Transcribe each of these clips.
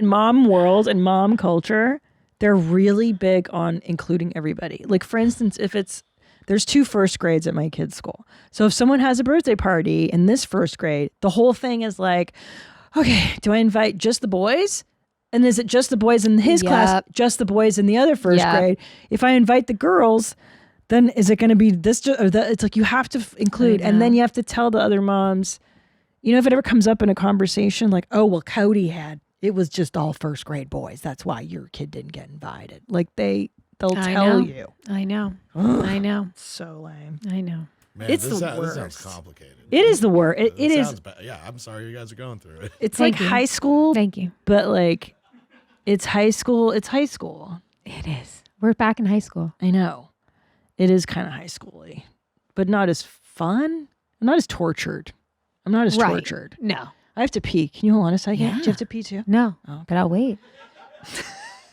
mom world and mom culture, they're really big on including everybody. Like, for instance, there's 2 first grades at my kid's school. So if someone has a birthday party in this first grade, the whole thing is like, okay, do I invite just the boys? And is it just the boys in his class, just the boys in the other first grade? If I invite the girls, then is it going to be this or that? It's like you have to include, and then you have to tell the other moms, if it ever comes up in a conversation like, oh, well, Cody it was just all first grade boys. That's why your kid didn't get invited. Like they'll tell you. I know. Ugh, I know. So lame. I know. Man, it's this the worst. This sounds complicated. It is the worst. It is. Bad. Yeah, I'm sorry you guys are going through it. It's like high school. Thank you. But like, it's high school. It's high school. It is. We're back in high school. I know. It is kind of high school-y, but not as fun. I'm not as tortured. I'm not as tortured. No. I have to pee. Can you hold on a second? Yeah. Do you have to pee too? No, but I'll wait.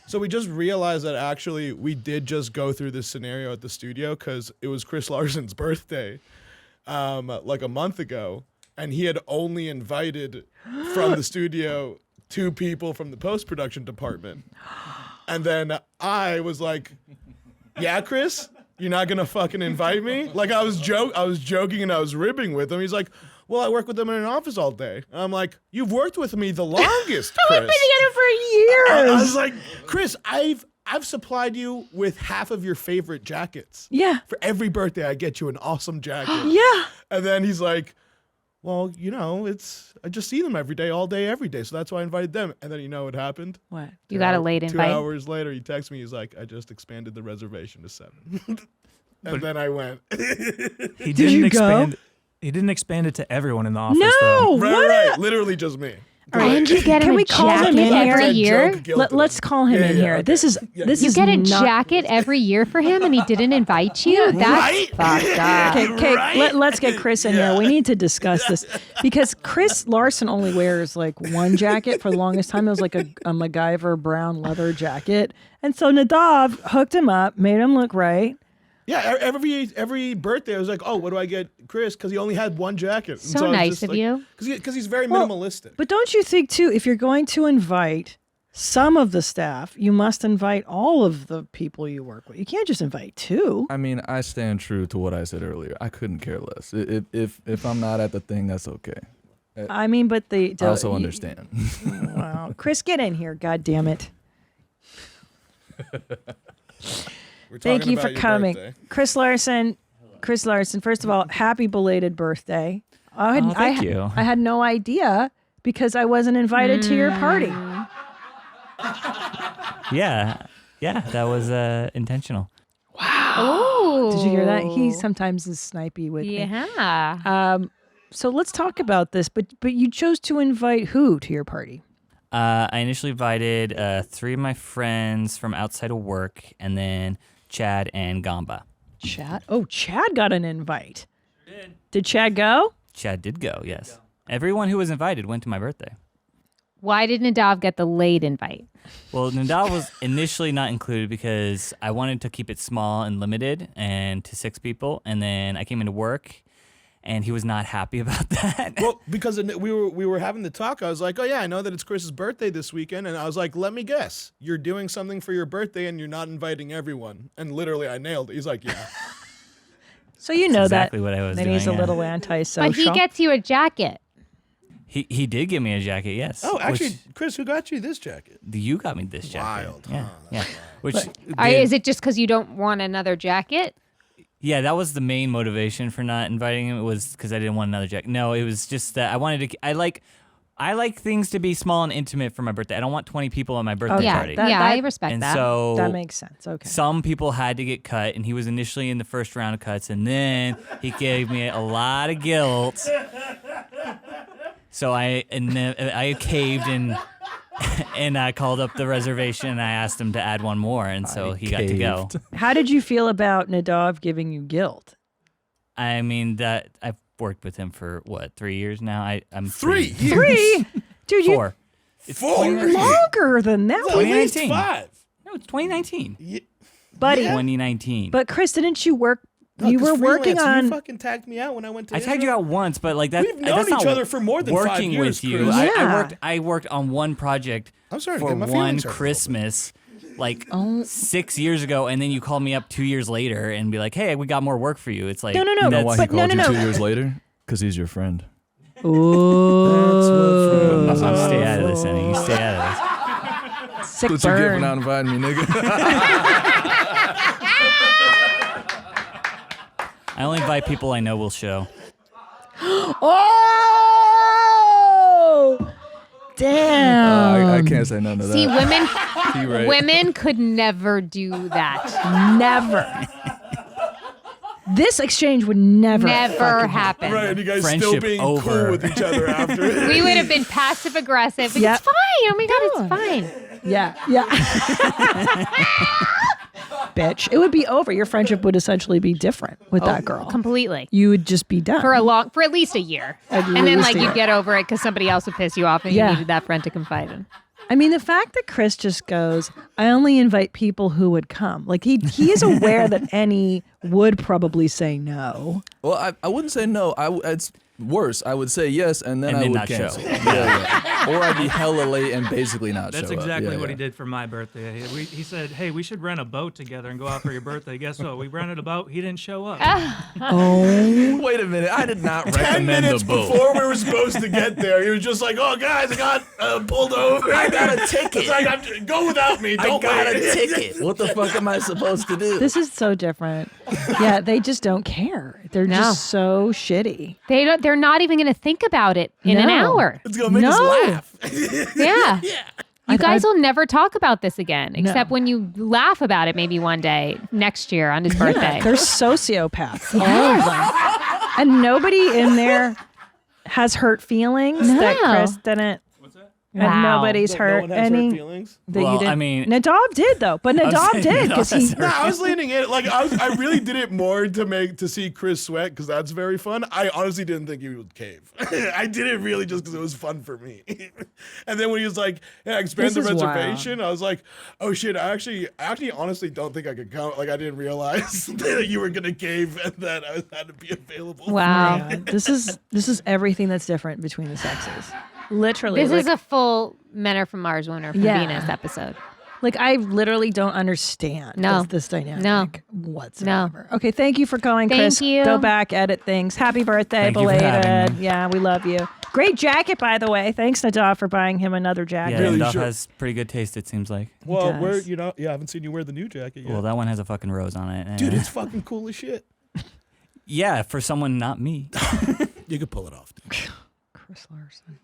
So we just realized that actually we did just go through this scenario at the studio because it was Chris Larson's birthday like a month ago, and he had only invited from the studio 2 people from the post-production department. And then I was like, yeah, Chris, you're not going to fucking invite me? Like I was joking and I was ribbing with him. He's like, well, I work with them in an office all day. And I'm like, you've worked with me the longest, Chris. We've been together for years. I was like, Chris, I've supplied you with half of your favorite jackets. Yeah. For every birthday, I get you an awesome jacket. Yeah. And then he's like, well, I just see them every day, all day, every day. So that's why I invited them. And then you know what happened? What? You got a late invite. 2 hours later, he texts me. He's like, I just expanded the reservation to 7. And then I went. He Did you go? He didn't expand it to everyone in the office. No. though. Right. Literally just me. And you get him a jacket every year? Let's call him in here. Okay. This is You get a jacket every year for him and he didn't invite you? That's fucked up. Okay, let's get Chris in here. We need to discuss this because Chris Larson only wears like one jacket for the longest time. It was like a MacGyver brown leather jacket. And so Nadav hooked him up, made him look right. Yeah, every birthday I was like, oh, what do I get Chris? Because he only had one jacket. So nice of you. Because he's very minimalistic. But don't you think too, if you're going to invite some of the staff, you must invite all of the people you work with. You can't just invite 2. I mean, I stand true to what I said earlier. I couldn't care less. If I'm not at the thing, that's okay. I mean, but I also understand. Wow. Chris, get in here. God damn it. Thank you for coming. Birthday. Chris Larson, first of all, happy belated birthday. Thank you. I had no idea because I wasn't invited to your party. Yeah, that was intentional. Oh. Did you hear that? He sometimes is snipey with me. Yeah. So let's talk about this, but you chose to invite who to your party? I initially invited 3 of my friends from outside of work, and then Chad and Gamba. Chad? Oh, Chad got an invite. Did Chad go? Chad did go, yes. Everyone who was invited went to my birthday. Why did Nadav get the late invite? Well, Nadav was initially not included because I wanted to keep it small and limited and to 6 people, and then I came into work, and he was not happy about that. Well, because we were having the talk, I was like, oh yeah, I know that it's Chris's birthday this weekend, and I was like, let me guess, you're doing something for your birthday and you're not inviting everyone. And literally, I nailed it. He's like, yeah. So you know exactly that. what I was then doing, he's a yeah. little antisocial. But he gets you a jacket. He did give me a jacket, yes. Oh, actually, Chris, who got you this jacket? You got me this jacket. Wild. Yeah, Huh? yeah. Which Is it just because you don't want another jacket? Yeah, that was the main motivation for not inviting him. It was because I didn't want another jacket. No, it was just that I wanted to. I like things to be small and intimate for my birthday. I don't want 20 people at my birthday party. I respect and that. so that makes sense. Okay. Some people had to get cut, and he was initially in the first round of cuts, and then he gave me a lot of guilt. So I caved and I called up the reservation and I asked him to add one more, and so he got to go. How did you feel about Nadav giving you guilt? I mean, that I've worked with him for what, 3 years now. I'm 3 years. 3, dude. 4. It's 4 Longer than that. At least 2019. 5. No, it's 2019. Buddy. 2019. But Chris, didn't you work You were working on. You fucking tagged me out when I went to I tagged you Israel. out once, but like that. We've known that's each not other for more than 5 working years, with you. Chris. Yeah. I worked on one project I'm starting to for get my one feelings hurt a little bit. Christmas, like Oh. 6 years ago, and then you called me up 2 years later and be like, "Hey, we got more work for you." It's like No. You know that's- why he But no, called no, you no. 2 years later? Because he's your friend. Ooh. That's what Stay out of this, Annie. You stay out of this. Sick What you burn. giving out inviting me, nigga? I only invite people I know will show. Oh, damn! I can't say none of that. See, Right. women could never do that. Never. This exchange would never fucking happen. Right, and you guys still Friendship being over. cool with each other after. We would have been passive aggressive. Like, Yep. It's fine. Oh my God, it's fine. Yeah. Bitch, it would be over. Your friendship would essentially be different with that girl. Completely. You would just be done. For at least a year. At And then least like a year. you'd get over it because somebody else would piss you off and Yeah. you needed that friend to confide in. I mean, the fact that Chris just goes, I only invite people who would come. Like he is aware that Annie would probably say no. Well, I wouldn't say no. It's worse. I would say yes, and then And I then would not show. cancel. Yeah. Or I'd be hella late and basically not That's show up. exactly Yeah, what yeah. he did for my birthday. He said, "Hey, we should rent a boat together and go out for your birthday." Guess what? We rented a boat. He didn't show up. Oh, Wait a minute. I did not 10 recommend minutes the boat. before we were supposed to get there, he was just like, "Oh, guys, I got pulled over. I got a ticket. It's like, go without me. I Don't got a wait." ticket. What the fuck am I supposed to do? this is so different. Yeah, they just don't care. They're No. just so shitty. They're not even going to think about it in an No. hour. It's gonna make us No. laugh. Yeah. You guys I- will never talk about this again, except when you laugh about it maybe one day next year on his birthday. They're sociopaths, all of them. And nobody in there has hurt feelings that No. Chris didn't. And Wow. nobody's No hurt one has any. hurt feelings. That you Well, didn't. I mean- Nadav did though, but Nadav saying did because Nadav he. has No, I was leaning in. Like I really did it more to see Chris sweat because that's very fun. I honestly didn't think he would cave. I did it really just because it was fun for me. And then when he was like, "Yeah, expand This the is reservation," I was like, "Oh shit! I actually honestly don't think I could count. Like I didn't realize that you were gonna cave and that I had to be available." Wow. Yeah, this is everything that's different between the sexes. Literally, This like, is a full Men Are From Mars, Women Are From Yeah. Venus episode. like I literally don't understand No. this dynamic No. whatsoever. Okay, thank you for calling, Thank Chris. you. Go back, edit things. Happy birthday, Thank you for having belated. me. Yeah, we love you. Great jacket, by the way. Thanks, Nadav, for buying him another jacket. Yeah, Really Duff sure. has pretty good taste. It seems like. Well, does. I haven't seen you wear the new jacket yet. Well, that one has a fucking rose on it. Dude, it's fucking cool as shit. yeah, for someone not me. You could pull it off. Dude. Chris Larson.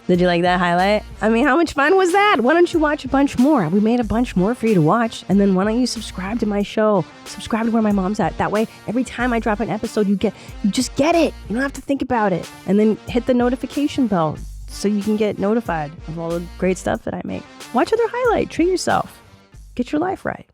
Did you like that highlight? I mean, how much fun was that? Why don't you watch a bunch more? We made a bunch more for you to watch. And then why don't you subscribe to my show? Subscribe to Where My Mom's At. That way, every time I drop an episode, you just get it. You don't have to think about it. And then hit the notification bell so you can get notified of all the great stuff that I make. Watch other highlight. Treat yourself. Get your life right.